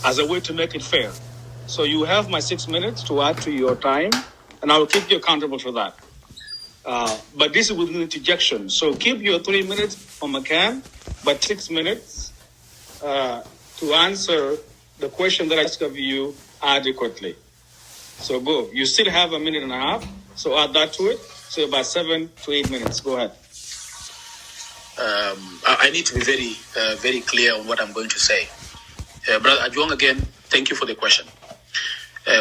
as a way to make it fair. So you have my 6 minutes to add to your time, and I will keep you accountable for that. But this is with interjection. So keep your 3 minutes on McCann, but 6 minutes to answer the question that I asked of you adequately. So go. You still have a minute and a half, so add that to it. So about 7 to 8 minutes. Go ahead. I need to be very clear on what I'm going to say. Brother Ajuang, again, thank you for the question.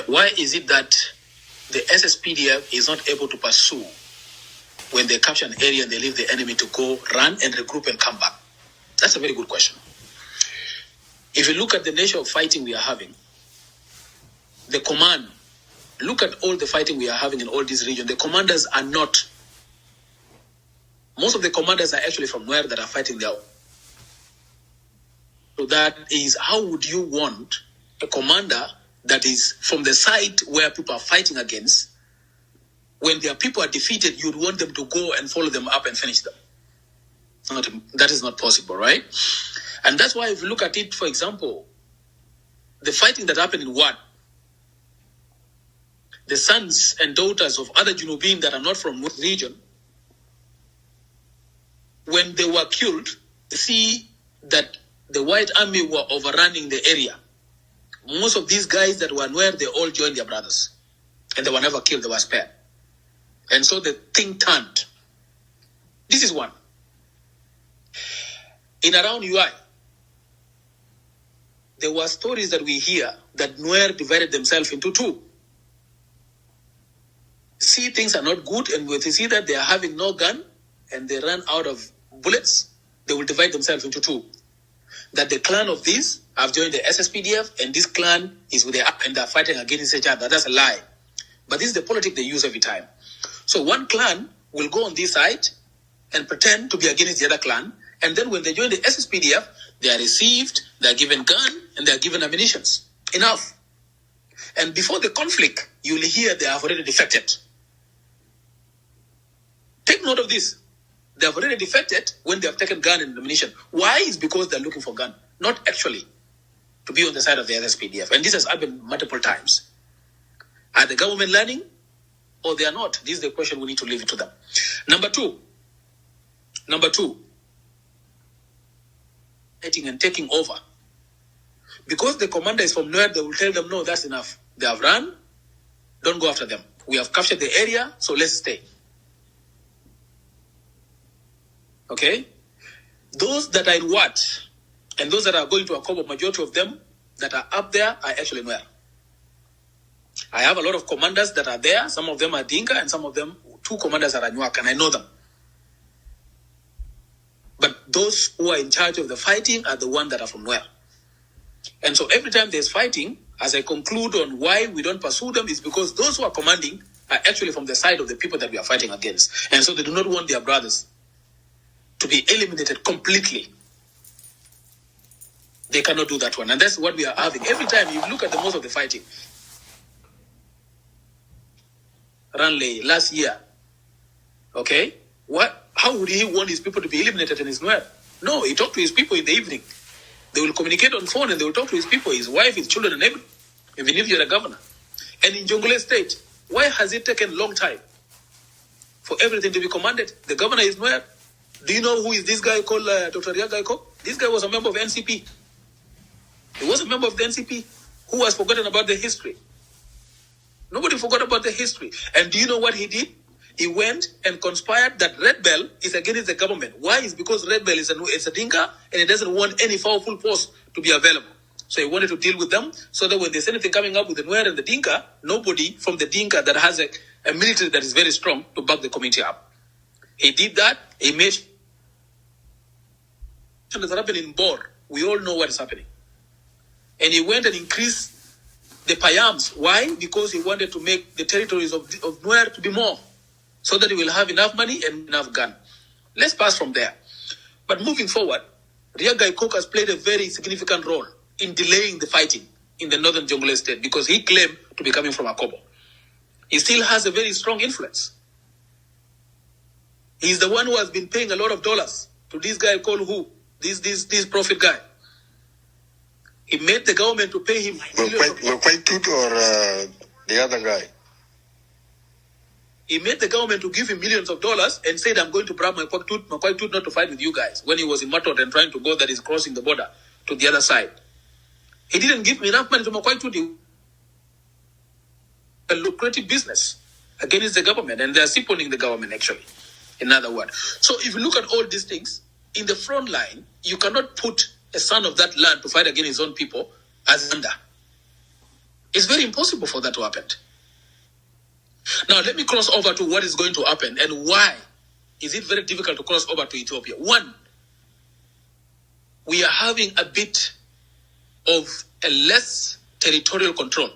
Why is it that the SSPDF is not able to pursue when they capture an area and they leave the enemy to go run and regroup and come back? That's a very good question. If you look at the nature of fighting we are having, the command, look at all the fighting we are having in all these regions. The commanders are not, most of the commanders are actually from Nuer that are fighting there. So that is, how would you want a commander that is from the side where people are fighting against, when their people are defeated, you'd want them to go and follow them up and finish them? That is not possible, right? And that's why if you look at it, for example, the fighting that happened in Wad, the sons and daughters of other Junubin that are not from North region, when they were killed, see that the White Army were overrunning the area. Most of these guys that were Nuer, they all joined their brothers. And they were never killed, they were spared. And so the thing turned. This is one. In around UI, there were stories that we hear that Nuer divided themselves into two. See, things are not good, and when they see that they are having no gun and they run out of bullets, they will divide themselves into two. That the clan of these have joined the SSPDF, and this clan is with and they're fighting against each other. That's a lie. But this is the politics they use every time. So one clan will go on this side and pretend to be against the other clan, and then when they join the SSPDF, they are received, they are given gun, and they are given ammunitions. Enough. And before the conflict, you will hear they have already defected. Take note of this. They have already defected when they have taken gun and ammunition. Why? Is because they're looking for gun, not actually to be on the side of the SSPDF. And this has happened multiple times. Are the government learning or they are not? This is the question we need to leave it to them. Number two, and taking over. Because the commander is from Nuer, they will tell them, no, that's enough. They have run, don't go after them. We have captured the area, so let's stay. Okay? Those that are in Wat, and those that are going to Akobo, majority of them that are up there are actually Nuer. I have a lot of commanders that are there. Some of them are Dinka, and some of them, 2 commanders are Anywak, and I know them. But those who are in charge of the fighting are the ones that are from Nuer. And so every time there's fighting, as I conclude on why we don't pursue them, is because those who are commanding are actually from the side of the people that we are fighting against. And so they do not want their brothers to be eliminated completely. They cannot do that one. And that's what we are having. Every time you look at the most of the fighting. Ranley, last year. Okay? How would he want his people to be eliminated in his Nuer? No, he talked to his people in the evening. They will communicate on phone and they will talk to his people, his wife, his children, and everything, even if you're a governor. And in Jonglei State, why has it taken a long time for everything to be commanded? The governor is Nuer. Do you know who is this guy called Dr. Riagaiko? This guy was a member of NCP. He was a member of the NCP who has forgotten about the history. Nobody forgot about the history. And do you know what he did? He went and conspired that Red Bell is against the government. Why? It's because Red Bell is a dinka and he doesn't want any powerful force to be available. So he wanted to deal with them so that when there's anything coming up with the Nuer and the dinka, nobody from the dinka that has a military that is very strong to back the community up. He did that. He made sure that's happening in Bor. We all know what is happening. And he went and increased the Payams. Why? Because he wanted to make the territories of Nuer to be more, so that he will have enough money and enough gun. Let's pass from there. But moving forward, Rigathi Gachagua has played a very significant role in delaying the fighting in the northern Jonglei State because he claimed to be coming from Akobo. He still has a very strong influence. He's the one who has been paying a lot of dollars to this guy called who? This prophet guy. He made the government to pay him quite Tut or the other guy? He made the government to give him millions of dollars and said, I'm going to bribe my Tut not to fight with you guys when he was in Matot and trying to go that is crossing the border to the other side. He didn't give me enough money to Makwai Tut. A lucrative business against the government, and they are supporting the government actually, in other words. So if you look at all these things, in the front line, you cannot put a son of that land to fight against his own people as under. It's very impossible for that to happen. Now, let me cross over to what is going to happen and why is it very difficult to cross over to Ethiopia. One, we are having a bit of a less territorial control.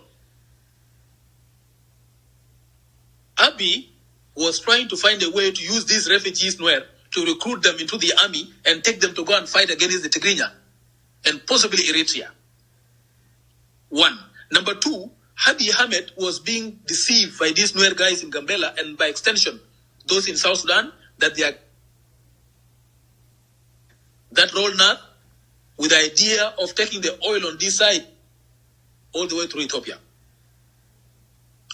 Abiy was trying to find a way to use these refugees Nuer to recruit them into the army and take them to go and fight against the Tigrinya and possibly Eritrea. One. Number two, Abiy Ahmed was being deceived by these Nuer guys in Gambella and by extension, those in South Sudan, that they are that roll north with the idea of taking the oil on this side all the way through Ethiopia.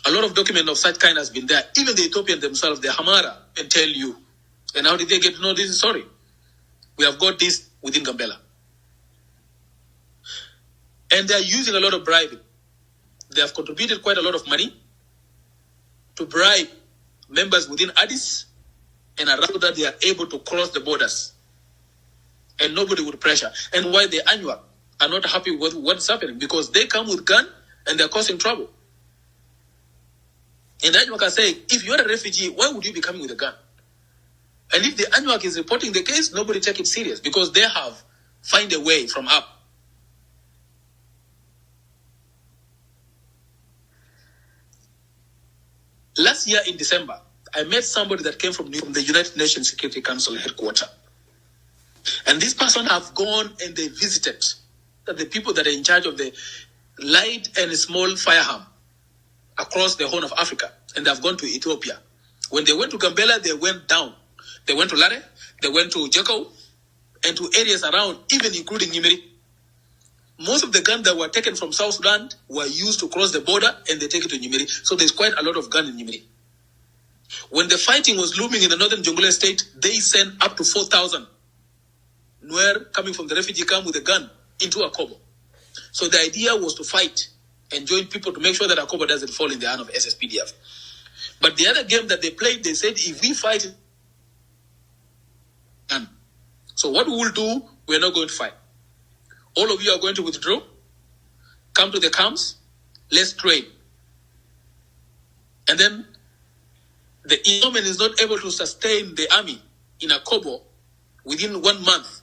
A lot of document of such kind has been there. Even the Ethiopians themselves, the Hamara, can tell you. And how did they get to know this story? We have got this within Gambella. And they are using a lot of bribing. They have contributed quite a lot of money to bribe members within Addis, and around that they are able to cross the borders. And nobody would pressure. And why the Anywak are not happy with what's happening? Because they come with gun and they're causing trouble. And the Anywak are saying, if you're a refugee, why would you be coming with a gun? And if the Anywak is reporting the case, nobody take it serious because they have find a way from up. Last year in December, I met somebody that came from the United Nations Security Council headquarters. And this person have gone and they visited the people that are in charge of the light and small firearm across the Horn of Africa. And they've gone to Ethiopia. When they went to Gambella, they went down. They went to Lare, they went to Jeko, and to areas around, even including Nimiri. Most of the guns that were taken from South Sudan were used to cross the border and they take it to Nimiri. So there's quite a lot of guns in Nimiri. When the fighting was looming in the northern Jonglei state, they sent up to 4,000 Nuer coming from the refugee camp with a gun into Akobo. So the idea was to fight and join people to make sure that Akobo doesn't fall in the hand of SSPDF. But the other game that they played, they said, if we fight, so what we will do, we're not going to fight. All of you are going to withdraw, come to the camps, let's trade. And then the Ethiopian is not able to sustain the army in Akobo within 1 month.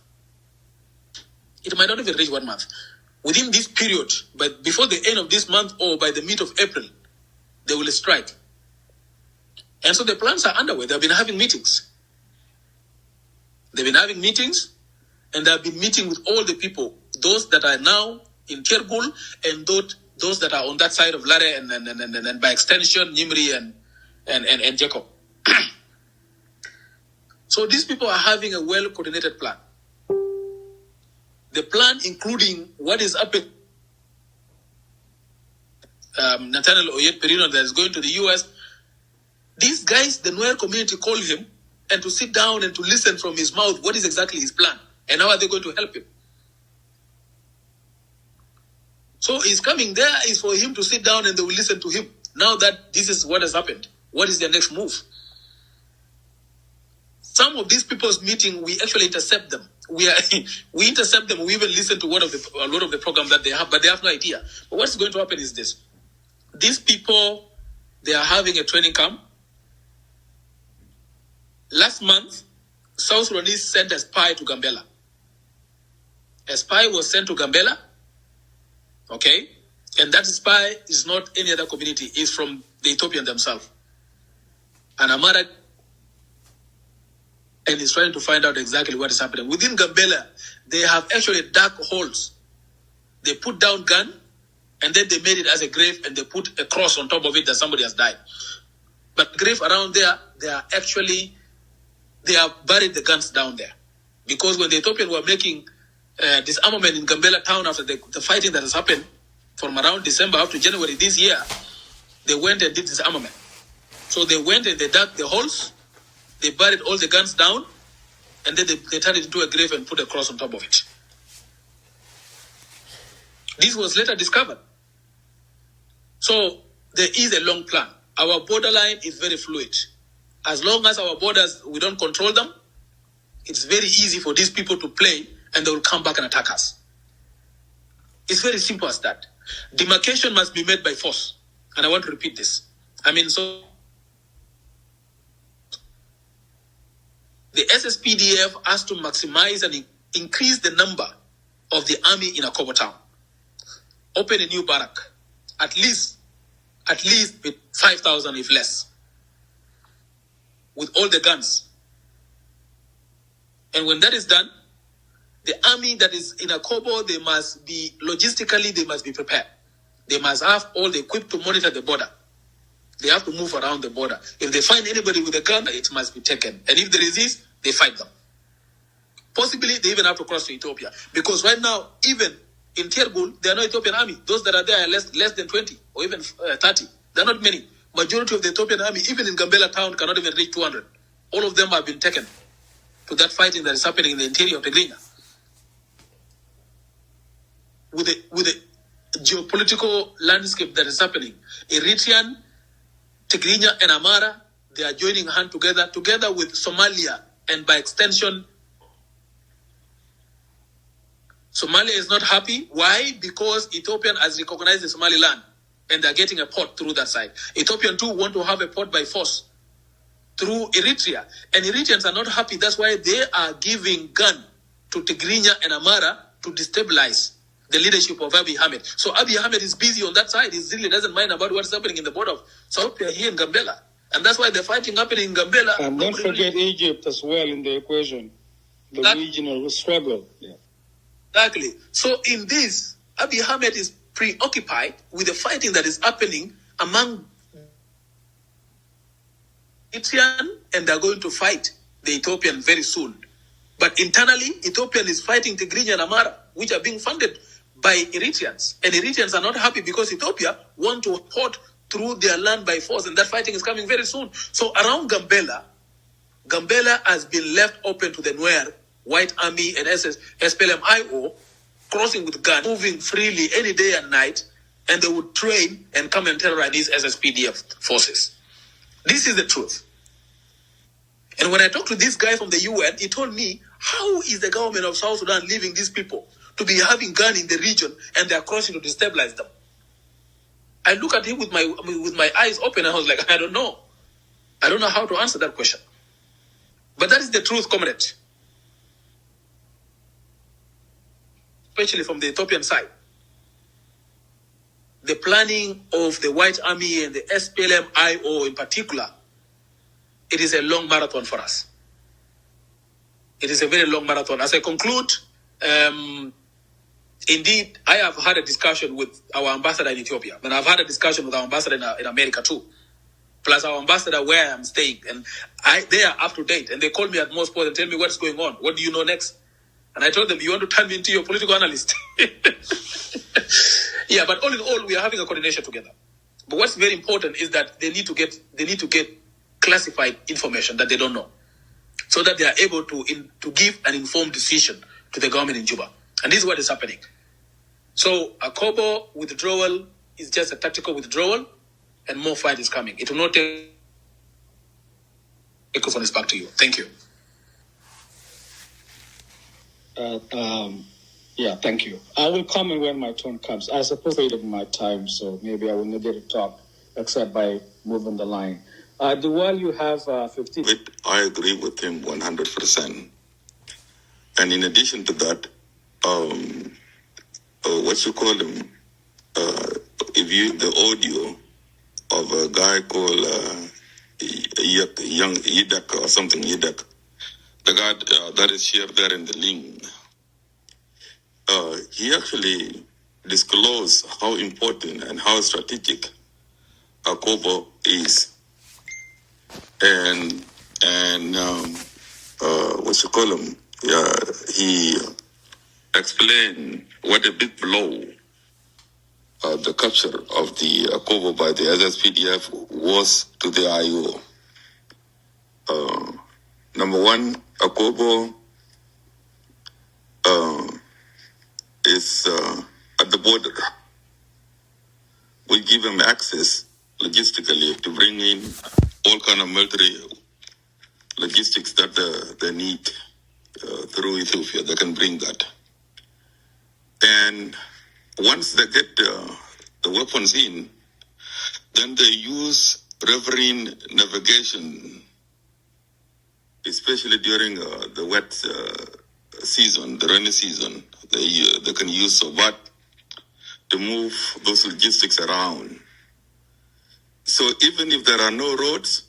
It might not even reach 1 month. Within this period, but before the end of this month or by the mid of April, they will strike. And so the plans are underway. They've been having meetings. They've been having meetings, and they've been meeting with all the people, those that are now in Kirgul and those that are on that side of Lare and by extension, Nimri and Jacob. So these people are having a well-coordinated plan. The plan including what is up with Nathaniel Oyet Perino that is going to the US. These guys, the Nuer community, call him and to sit down and to listen from his mouth what is exactly his plan and how are they going to help him. So he's coming there is for him to sit down and they will listen to him. Now that this is what has happened, what is their next move? Some of these people's meeting, we actually intercept them. We intercept them. We even listen to a lot of the program that they have, but they have no idea. But what's going to happen is this: these people, they are having a training camp. Last month, South Sudanese sent a spy to Gambella. A spy was sent to Gambella, okay? And that spy is not any other community. It's from the Ethiopian themselves. And Amara, and is trying to find out exactly what is happening. Within Gambella, they have actually dark holes. They put down gun, and then they made it as a grave, and they put a cross on top of it that somebody has died. But grave around there, they have buried the guns down there. Because when the Ethiopians were making disarmament in Gambella town after the fighting that has happened from around December up to January this year. They went and did disarmament. So they went and they dug the holes, they buried all the guns down, and then they turned it into a grave and put a cross on top of it. This was later discovered. So there is a long plan. Our borderline is very fluid. As long as our borders, we don't control them, it's very easy for these people to play and they will come back and attack us. It's very simple as that. Demarcation must be made by force. And I want to repeat this. So the SSPDF has to maximize and increase the number of the army in Akobo town. Open a new barrack, at least with 5,000 if less, with all the guns. And when that is done, the army that is in Akobo, they must be prepared. They must have all the equipped to monitor the border. They have to move around the border. If they find anybody with a gun, it must be taken. And if they resist, they fight them. Possibly, they even have to cross to Ethiopia. Because right now, even in Tergul, there are no Ethiopian army. Those that are there are less than 20 or even 30. There are not many. Majority of the Ethiopian army, even in Gambella town, cannot even reach 200. All of them have been taken to that fighting that is happening in the interior of Tigrinya. With the geopolitical landscape that is happening, Eritrean, Tigrinya, and Amara, they are joining hands together with Somalia, and by extension, Somalia is not happy. Why? Because Ethiopian has recognized the Somaliland, and they are getting a port through that side. Ethiopian too want to have a port by force through Eritrea, and Eritreans are not happy. That's why they are giving gun to Tigrinya and Amara to destabilize the leadership of Abiy Ahmed. So Abiy Ahmed is busy on that side. He really doesn't mind about what's happening in the border of South here in Gambella. And that's why the fighting happening in Gambella. And don't forget Egypt as well in the equation. The regional struggle. Yeah. Exactly. So in this, Abiy Ahmed is preoccupied with the fighting that is happening among Ethiopian, and they're going to fight the Ethiopian very soon. But internally, Ethiopian is fighting Tigrinya and Amara, which are being funded by Eritreans. And Eritreans are not happy because Ethiopia want to port through their land by force, and that fighting is coming very soon. So around Gambella has been left open to the Nuer, White Army, and SPLM-IO, crossing with guns, moving freely any day and night, and they would train and come and terrorize these SSPDF forces. This is the truth. And when I talked to this guy from the UN, he told me, how is the government of South Sudan leaving these people to be having guns in the region and they are crossing to destabilize them? I look at him with my eyes open and I was like, I don't know. I don't know how to answer that question. But that is the truth, comrade. Especially from the Ethiopian side. The planning of the White Army and the SPLM-IO in particular, it is a long marathon for us. It is a very long marathon. As I conclude, indeed, I have had a discussion with our ambassador in Ethiopia, and I've had a discussion with our ambassador in America too, plus our ambassador where I'm staying, and they are up to date, and they call me at most points and tell me what's going on. What do you know next? And I told them, you want to turn me into your political analyst? Yeah, but all in all, we are having a coordination together. But what's very important is that they need to get classified information that they don't know, so that they are able to give an informed decision to the government in Juba. And this is what is happening. So Akobo withdrawal is just a tactical withdrawal, and more fight is coming. It will not take. Microphone is back to you. Thank you. Yeah, thank you. I will comment when my turn comes. I suppose I have my time, so maybe I will not get to talk except by moving the line. Dual, you have 15. I agree with him 100%. And in addition to that, what you call him? The audio of a guy called Young Yidak or something Yidak, the guy that is shared there in the link. He actually disclosed how important and how strategic Akobo is, and what you call him? Yeah, explain what a big blow the capture of the Akobo by the SSPDF was to the IO. Number one, Akobo is at the border. We give them access logistically to bring in all kind of military logistics that they need through Ethiopia. They can bring that. And once they get the weapons in, then they use riverine navigation, especially during the wet season, the rainy season. They can use Sobat to move those logistics around. So even if there are no roads,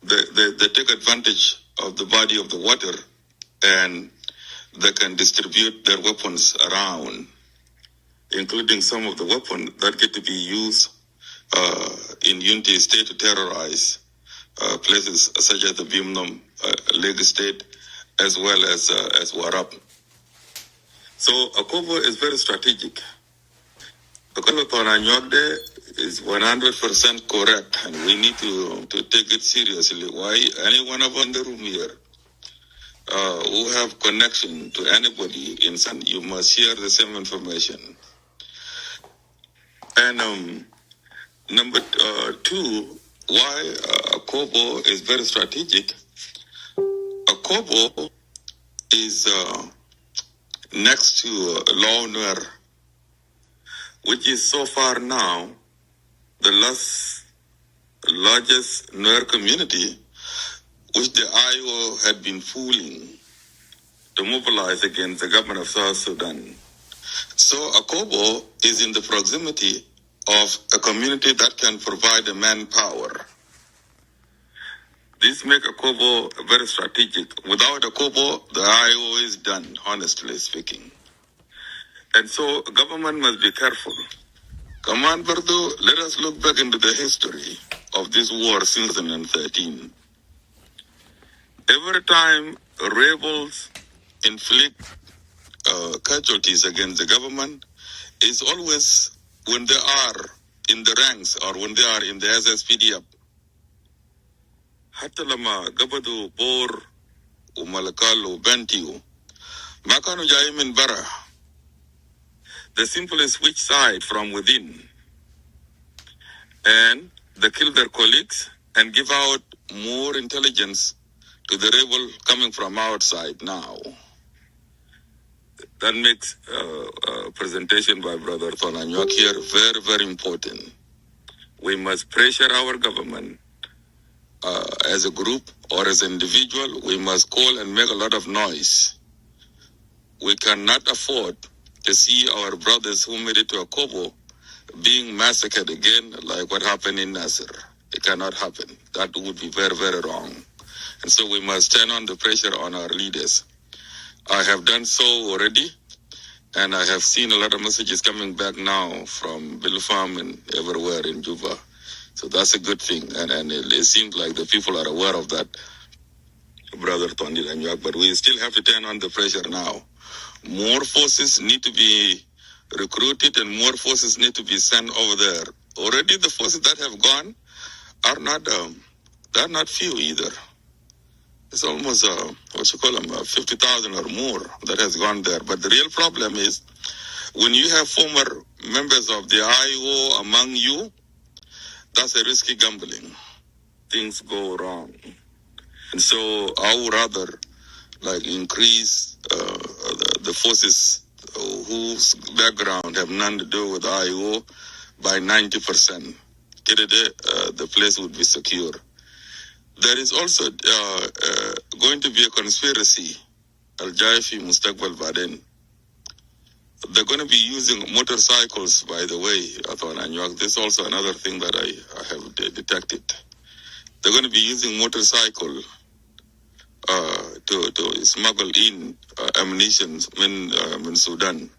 they take advantage of the body of the water and they can distribute their weapons around, including some of the weapons that get to be used in Unity State to terrorize places such as the Bimnum Lake State, as well as Warab. So Akobo is very strategic. Because Anywak is 100% correct, and we need to take it seriously. Why? Any one of us in the room here who have connection to anybody in San, you must share the same information. And number two, why Akobo is very strategic. Akobo is next to Nuer, which is so far now the largest Nuer community, which the IO had been fooling to mobilize against the government of South Sudan. So Akobo is in the proximity of a community that can provide the manpower. This makes Akobo very strategic. Without Akobo, the IO is done, honestly speaking. And so government must be careful. Come on, Berdo, let us look back into the history of this war since 2013. Every time rebels inflict casualties against the government, is always when they are in the ranks or when they are in the SSPDF. Hatta lama gabadu bor umalakalo bentiu makanu jaimin bara. They simply switch side from within, and they kill their colleagues and give out more intelligence to the rebel coming from outside now. That makes presentation by Brother Anywak here very, very important. We must pressure our government as a group or as an individual. We must call and make a lot of noise. We cannot afford to see our brothers who made it to Akobo being massacred again like what happened in Nasser. It cannot happen. That would be very, very wrong. And so we must turn on the pressure on our leaders. I have done so already, and I have seen a lot of messages coming back now from Bilfam and everywhere in Juba. So that's a good thing, and it seems like the people are aware of that, Brother Tony Anywak, but we still have to turn on the pressure now. More forces need to be recruited and more forces need to be sent over there. Already the forces that have gone are not few either. It's almost 50,000 or more that has gone there. But the real problem is when you have former members of the IO among you, that's a risky gambling. Things go wrong. And so I would rather increase the forces whose background have nothing to do with IO by 90%. The place would be secure. There is also going to be a conspiracy. Al-Jaifi Mustaqbal Baden. They're going to be using motorcycles, by the way. This is also another thing that I have detected. They're going to be using motorcycle to smuggle in ammunition in Sudan.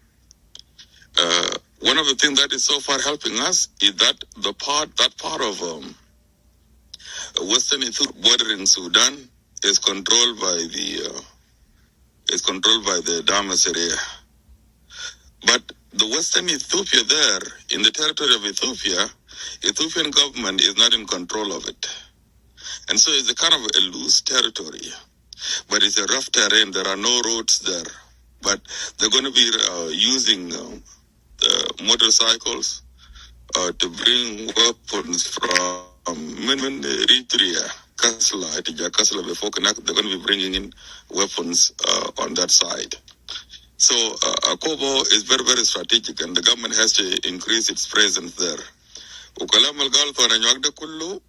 One of the things that is so far helping us is that part of Western Ethiopia bordering Sudan is controlled by the Damas area. But the Western Ethiopia there, in the territory of Ethiopia, Ethiopian government is not in control of it. And so it's a kind of a loose territory. But it's a rough terrain. There are no roads there. But they're going to be using motorcycles to bring weapons from Eritrea, Kasla, before they're going to be bringing in weapons on that side. So Akobo is very, very strategic, and the government has to increase its presence there. Ukalam al-Gal for Anywak kullu,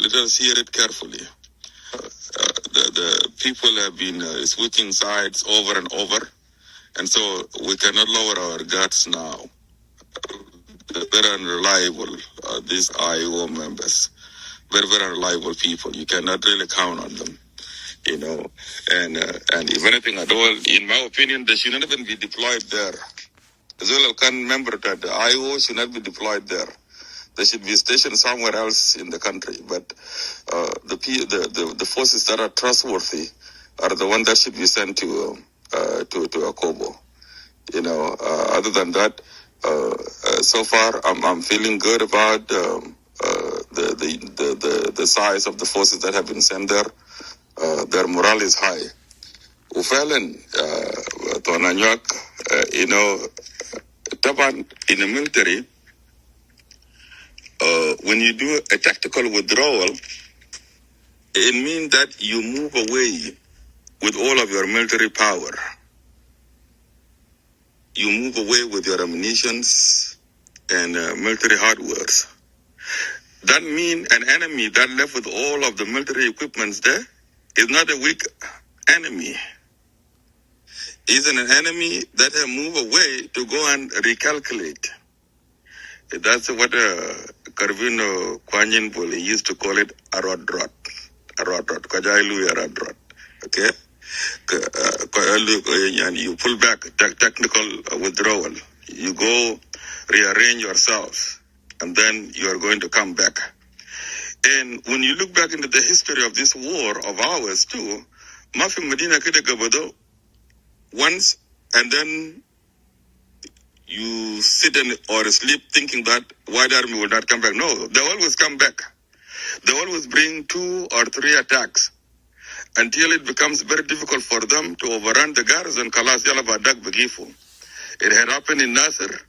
let us hear it carefully. The people have been switching sides over and over, and so we cannot lower our guards now. Very unreliable, these IO members. Very, very unreliable people. You cannot really count on them, you know. And if anything at all, in my opinion, they should not even be deployed there. As well, I can remember that the IO should not be deployed there. They should be stationed somewhere else in the country. But the forces that are trustworthy are the ones that should be sent to Akobo. You know, other than that, so far I'm feeling good about the size of the forces that have been sent there. Their morale is high. Ufelen, Anywak, you know, Taban in the military. When you do a tactical withdrawal, it means that you move away with all of your military power. You move away with your ammunitions and military hardware. That means an enemy that left with all of the military equipments there is not a weak enemy. It's an enemy that have moved away to go and recalculate. That's what Carvino Kwanyin Boli used to call it a rod rot. Kajailu a rod rot. Okay? And you pull back technical withdrawal. You go rearrange yourselves, and then you are going to come back. And when you look back into the history of this war of ours too, Mafi Medina Kide Gabado, once, and then you sit or sleep thinking that White Army will not come back. No, they always come back. They always bring 2 or 3 attacks until it becomes very difficult for them to overrun the garrison. Kalas Yalabadak Bagifu. It had happened in Nasser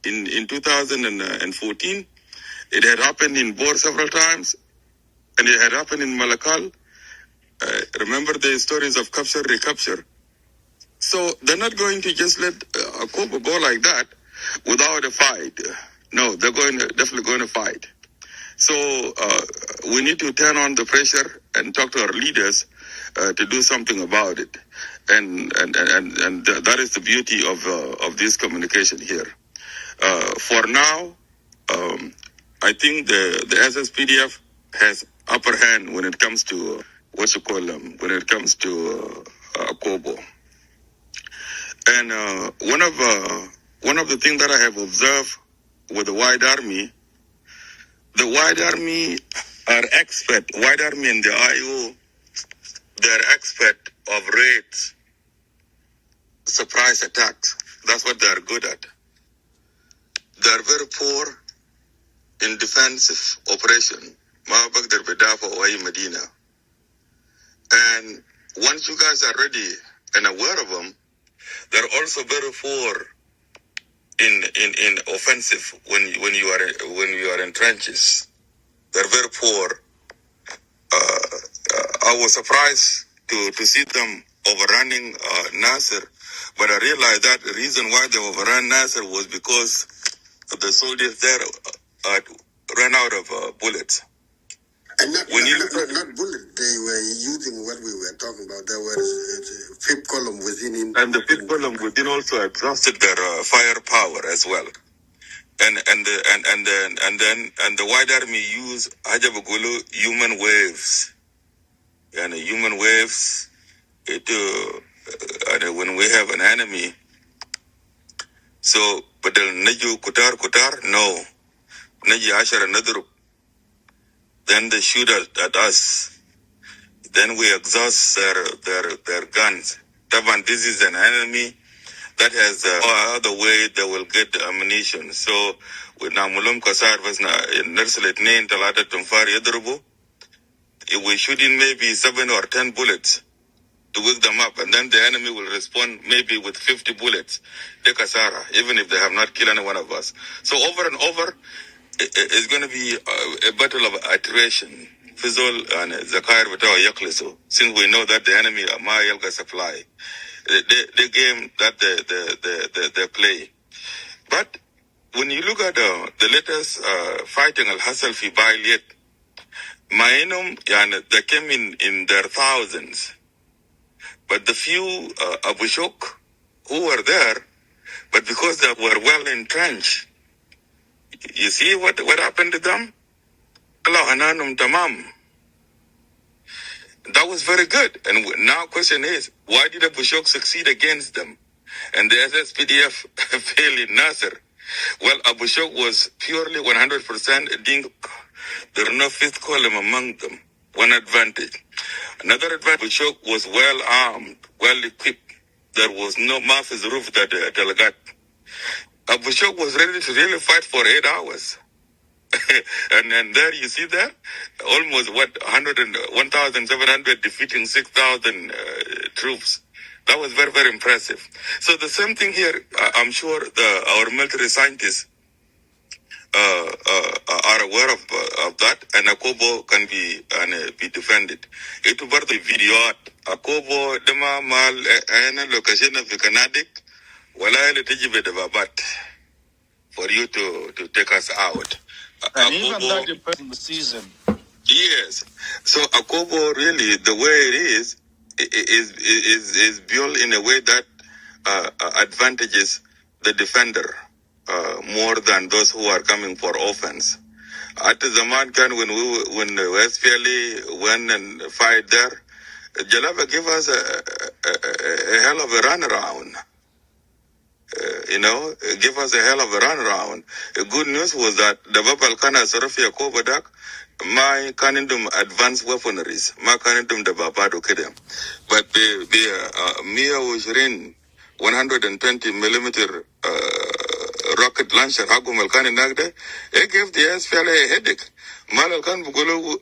in 2014. It had happened in Bor several times, and it had happened in Malakal. Remember the stories of capture, recapture. So they're not going to just let Akobo go like that without a fight. No, they're definitely going to fight. So we need to turn on the pressure and talk to our leaders to do something about it. And that is the beauty of this communication here. For now, I think the SSPDF has upper hand when it comes to when it comes to Akobo. And one of the things that I have observed with the White Army, the White Army are expert. White Army and the IO, they're expert of raids, surprise attacks. That's what they're good at. They're very poor in defensive operation. Mabagdar Bedafa Oai Medina. And once you guys are ready and aware of them, they're also very poor in offensive when you are in trenches. They're very poor. I was surprised to see them overrunning Nasser, but I realized that the reason why they overran Nasser was because the soldiers there ran out of bullets. And not bullet. They were using what we were talking about. There was a fifth column within him. And the fifth column within also exhausted their firepower as well. And the White Army used Hajabagulu human waves. And human waves when we have an enemy. So but the Naju Kutar, no. Naji Ashar another. Then they shoot at us. Then we exhaust their guns. Taban, this is an enemy that has other way they will get the ammunition. So with Namulum Kasar was Nersalet Nain Talata Tumfari Yadrubu, we shoot in maybe 7 or 10 bullets to wake them up, and then the enemy will respond maybe with 50 bullets. De Kasara, even if they have not killed any one of us. So over and over, it's going to be a battle of iteration. Fizol and Zakar Vatawa Yakliso, since we know that the enemy are my Yalga supply. The game that they play. But when you look at the latest fighting Al Hassel fi Bailiet, Mainum, they came in their thousands. But the few Abushok who were there, but because they were well entrenched, you see what happened to them? Allah Hananum Tamam. That was very good. And now question is, why did Abushok succeed against them? And the SSPDF failed in Nasser. Well, Abushok was purely 100% dinka. There were no fifth column among them. One advantage. Another advantage, Abushok was well armed, well equipped. There was no Mafi's roof that Delagat. Abushok was ready to really fight for 8 hours. and there you see that almost 1,700 defeating 6,000 troops. That was very, very impressive. So the same thing here. I'm sure our military scientists are aware of that, and Akobo can be defended. It will be video. Akobo dema mal ena location of Kanadik, wala ile tijibe de babat for you to take us out. And even that depends on the season. Yes. So Akobo really, the way it is built in a way that advantages the defender more than those who are coming for offense. At the Zaman can when West Philly went and fight there, Jalaba gave us a hell of a runaround. Give us a hell of a runaround. Good news was that the Babal Kana Sarafia Kobadak, my canindum advanced weaponries, my canindum the Babado Kedem. But the Mia Ujrin 120 millimeter rocket launcher, Hagum Al Kani Nagde, it gave the SPLA a headache. Malal Kan Bugulu,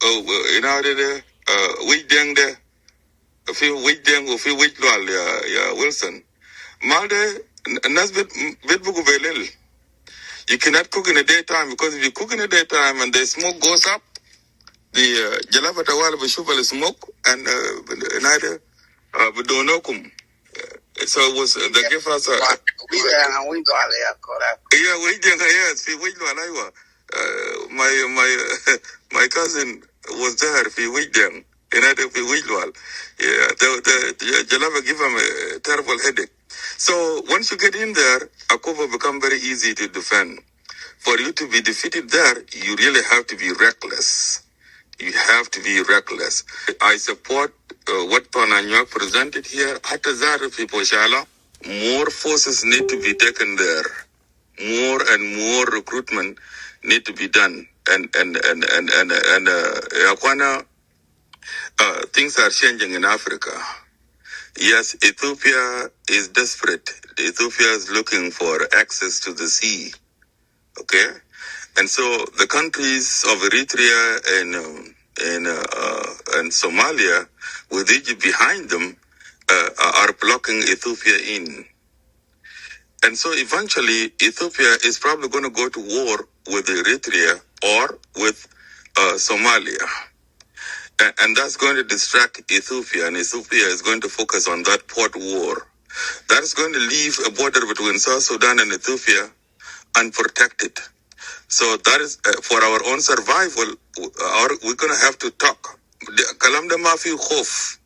we dang the, a few week dang, a few week Wilson. Malde, you cannot cook in the daytime, because if you cook in the daytime and the smoke goes up, the Jalapatawal Bishubal smoke and Bidonokum. So it was the give us my cousin was there if he wait them. The Jalapa give him a terrible headache. So once you get in there, Akobo become very easy to defend. For you to be defeated there, you really have to be reckless. You have to be reckless. I support what Anywak presented here. More forces need to be taken there. More and more recruitment need to be done. And things are changing in Africa. Yes, Ethiopia is desperate. Ethiopia is looking for access to the sea. Okay? And so the countries of Eritrea and Somalia, with Egypt behind them, are blocking Ethiopia in. And so eventually, Ethiopia is probably going to go to war with Eritrea or with Somalia. And that's going to distract Ethiopia, and Ethiopia is going to focus on that port war. That is going to leave a border between South Sudan and Ethiopia unprotected. So that is for our own survival. We're going to have to talk. Kalamda Mafi Khof.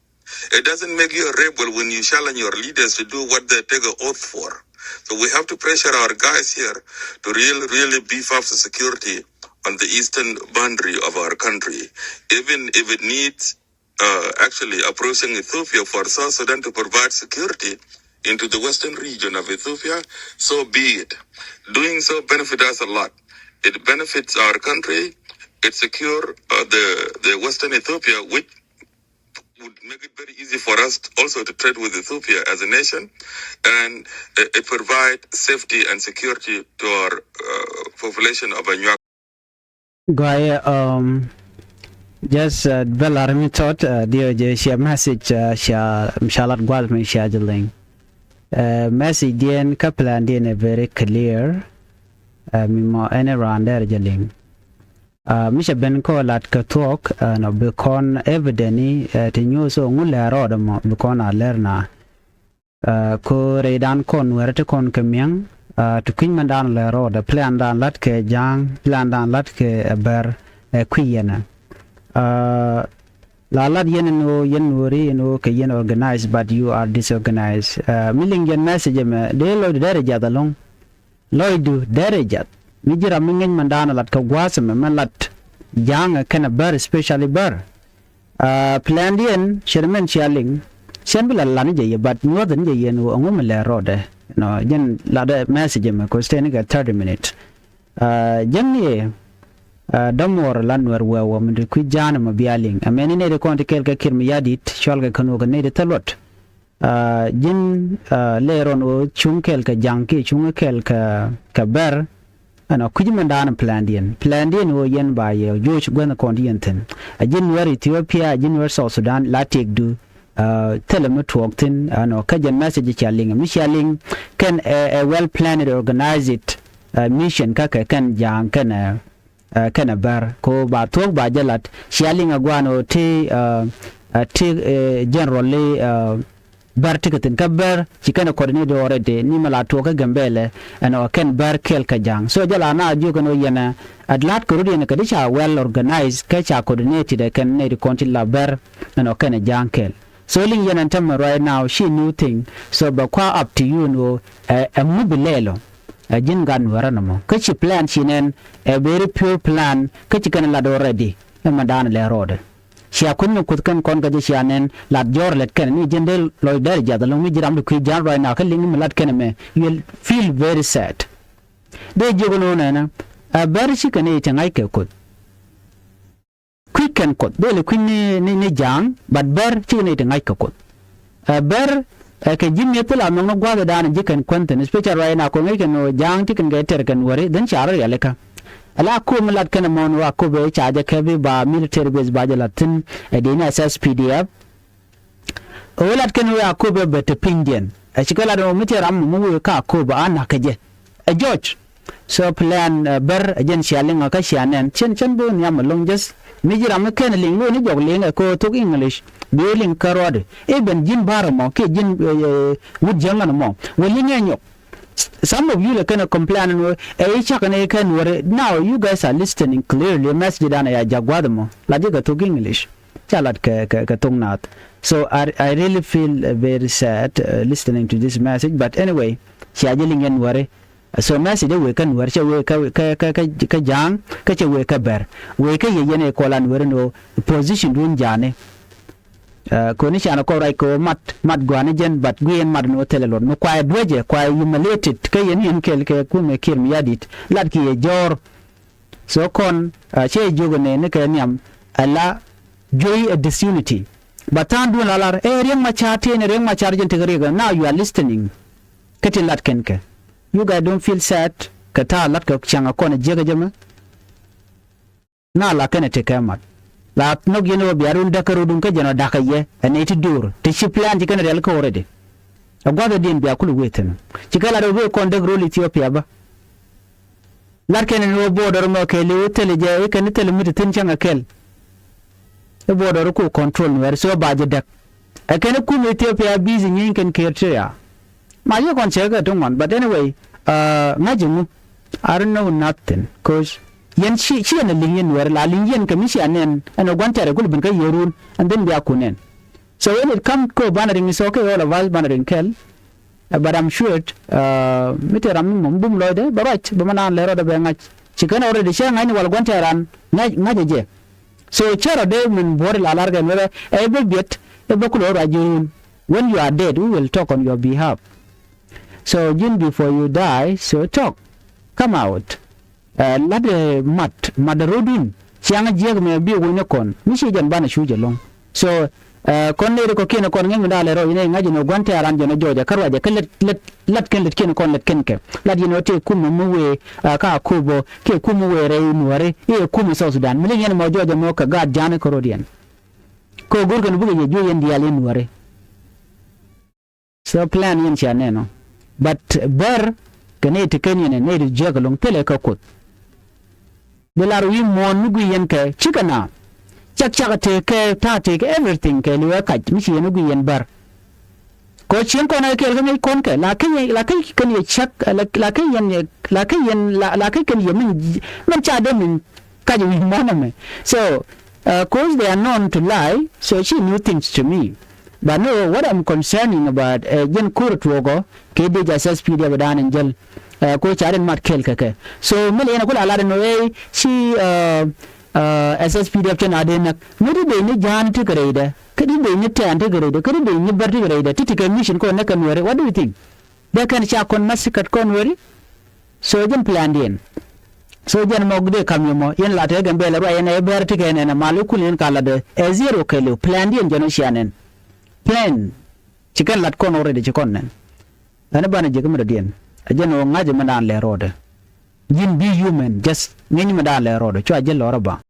It doesn't make you a rebel when you challenge your leaders to do what they take an oath for. So we have to pressure our guys here to really beef up the security on the eastern boundary of our country, even if it needs actually approaching Ethiopia for South Sudan to provide security into the western region of Ethiopia, so be it. Doing so benefits us a lot. It benefits our country. It secures the western Ethiopia, which would make it very easy for us also to trade with Ethiopia as a nation, and it provide safety and security to our population of Anywak. Guy, just bell army thought, dear, share message, share, Charlotte Gualman, scheduling. Message, Dian, couple and Dian, very clear. Mimo, any round there, Jaling. Misha Ben call at Katok, no, becon evidently, to news or Mula Rodamo, becon a learner. Ko Redan con, where to con Kamiang, to Queen down the road, a plan down Latke, Jang, plan down Latke, a bear, a Queen. La lad yen no yen worry no ke yen organized but you are disorganized. Milling yen message me de lo dereja da long. Loidu dereja. Mijira mingen mandana lat ka gwasam man lat jang kana bar especially bar. Plan yen shermen shaling. Sembila lani je but more than je yen wo ngum le rode. No yen la de message me ko stay ga 30 minutes. Jang ye damor lanwer wewa mende ku jana ma bialing ameni ne de konti kelka kirmi yadit sholga kanu ga ne de talot jin leron o chunkel ka janki chunkel ka ber ana kujimandana plandian o yen ba ye joch gwen konti yenten jin wer Ethiopia jin wer South Sudan la tek du telema twoktin ano kajan message chaling mi chaling can a well planned organized mission kaka kan jang kana kana bar ko ba tok ba jalat shaling agwano generally bar tikatin kabar chikana coordinator already ni mala toka gambele and ken bar kel kajang so jala na jogo no yana adlat ko rudi na kadisha well organized kacha coordinated kan ne konti la bar and ken jankel so ling yana tam right now she new thing so ba kwa up to you no a mubilelo jin gan warana mo kachi plan chinen a very pure plan kachi kan la already e madan le road sia kunnu kutkan kon gaji sianen la jor let kan ni jendel loy dar jadalo mi jiram du jan right now kalling mi lat kan me you feel very sad de jogono na a bar shi kan e tangai ke kut quick kan kut dole kun ni jang but bar shi ne tangai ke kut a bar ke jimye tula no gwada dan jikan content special right now ko ngeke no jang tikan ga ter kan wore dan charo ya leka ala ko mulat kan mon wa ko be chaja ke ba military base ba jalatin edina SSPDF olat kan wa ko be bet pindian a chikala do mitiram mu ka ko ba ana kaje a George so plan bar agen shaling ka shanen chen bo nyam long just mijiram ken ling no ni jog ling ko to English building karod even jin baramo ke jin wood jangan mo wali nyanyo some of you can complain no e chakane kan wore now you guys are listening clearly message dana ya jagwadamo la diga to English chalat ka tungnat so I really feel very sad listening to this message but anyway shajeling en wore so message we kan wore we ka jang ka che we ka ber we ka yene ko lan wore no position dun jane ko ni chana ko rai ko mat gwane jen but gwen mad no telelon no kwa dweje kwa humiliated kay yen kel ke ku me kirm yadit lad ki e jor so kon che jogo ne ke nyam ala joy a disunity but tan du lalar reng ma chate ne reng ma charjen te rega now you are listening katin lat kenke you guys don't feel sad kata lat ka changa ko ne jega jama na la kene te kamat la no gino biarun dakaru dun ka jana dakaye ane ti dur ti plan ti kan real ko already agwada din biya kulu weten cikala do be kon de role Ethiopia ba larken no border mo ke le tele je kan tele mi tin changa kel e border ko control wer so baje dak e kan ku Ethiopia busy nyin kan kertia ma yo kon chega to man but anyway ngajimu I don't know nothing cause yen shi na lingen wer la lingen kamisi anen ano gwantare gul bin kay yerun and then biya kunen so when it come ko bannering is okay all of us bannering kel but I'm sure miteram mum loide barach bamana lero da benga chicken already share ngani wal gwantaran ngaje so chero de mun bor la larga mere e be bit e bokulo rajun when you are dead we will talk on your behalf so jin before you die so talk come out lade madarudin chianga jeg me bi wonye kon mishi jan bana shuje long so kon ne ko kina kon ngin dale ro ine ngaji no gwante aran jono joja karwaje kallet lat ken let kin kon let ken ke lad yino te kum mu we ka Akobo ke kum we re Nuer e kum South Sudan mi yen mo joja mo ka gad jane ko rodien ko gurgan buge je joyen diale Nuer so plan yen chane no but ber kene te kenyen ne de jagalong tele ka kot de la wi mo nugu yen ke chikana chak te ke ta te ke everything ke liwa ka mi chi nugu yen bar ko chen ko na ke ga kon ke la ke kan ye chak la ke kan ye min cha de min ka ji mo na me so cause they are known to lie so she knew things to me. But no, what I'm concerning about jen court wogo ke de just speed of dan angel ko charen mat kel kake so mele na kula ala no way she SSPD of chen adenak mudi be ni jan ti grade kadi be ni tan ti grade kadi be ni bar ti grade ti ti mission ko na kan wore what do you think they can cha kon masikat kon wore so jen plan din so jen mo gde kamyo yen la te gambela ro yen e ber ti ken na malukul yen kala de e zero kelo plan din jeno shianen plan chicken lat kon already chikon nen ana bana je kamra dien ajeno ngaje manan le rode jin be human just ngeni madan le rode cho ajel lora ba